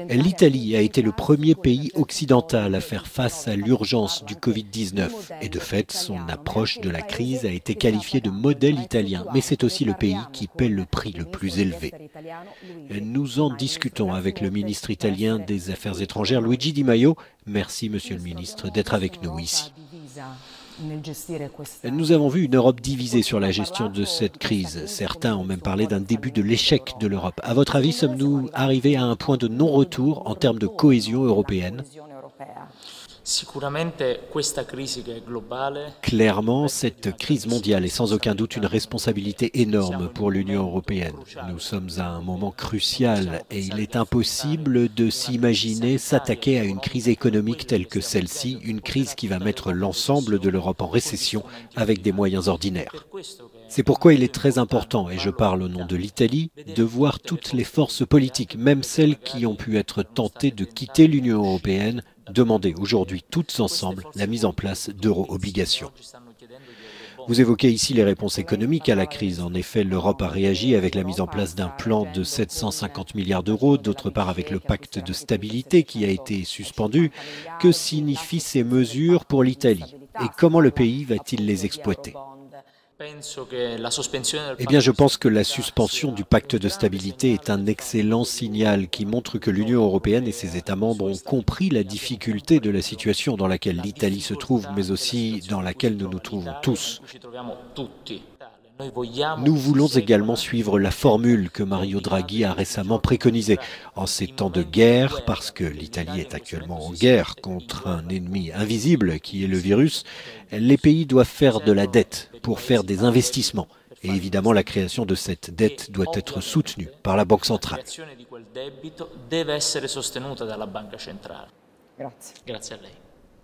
L'Italie a été le premier pays occidental à faire face à l'urgence du Covid-19 et de fait, son approche de la crise a été qualifiée de modèle italien, mais c'est aussi le pays qui paie le prix le plus élevé. Nous en discutons avec le ministre italien des Affaires étrangères, Luigi Di Maio. Merci, Monsieur le ministre, d'être avec nous ici. Nous avons vu une Europe divisée sur la gestion de cette crise. Certains ont même parlé d'un début de l'échec de l'Europe. À votre avis, sommes-nous arrivés à un point de non-retour en termes de cohésion européenne? Clairement, cette crise mondiale est sans aucun doute une responsabilité énorme pour l'Union européenne. Nous sommes à un moment crucial et il est impossible de s'imaginer s'attaquer à une crise économique telle que celle-ci, une crise qui va mettre l'ensemble de l'Europe en récession avec des moyens ordinaires. C'est pourquoi il est très important, et je parle au nom de l'Italie, de voir toutes les forces politiques, même celles qui ont pu être tentées de quitter l'Union européenne, demander aujourd'hui toutes ensemble la mise en place d'euro-obligations. Vous évoquez ici les réponses économiques à la crise. En effet, l'Europe a réagi avec la mise en place d'un plan de 750 milliards d'euros, d'autre part avec le pacte de stabilité qui a été suspendu. Que signifient ces mesures pour l'Italie et comment le pays va-t-il les exploiter? Eh bien, je pense que la suspension du pacte de stabilité est un excellent signal qui montre que l'Union européenne et ses États membres ont compris la difficulté de la situation dans laquelle l'Italie se trouve, mais aussi dans laquelle nous nous trouvons tous. Nous voulons également suivre la formule que Mario Draghi a récemment préconisée. En ces temps de guerre, parce que l'Italie est actuellement en guerre contre un ennemi invisible qui est le virus, les pays doivent faire de la dette pour faire des investissements. Et évidemment, la création de cette dette doit être soutenue par la Banque centrale. Grazie a lei.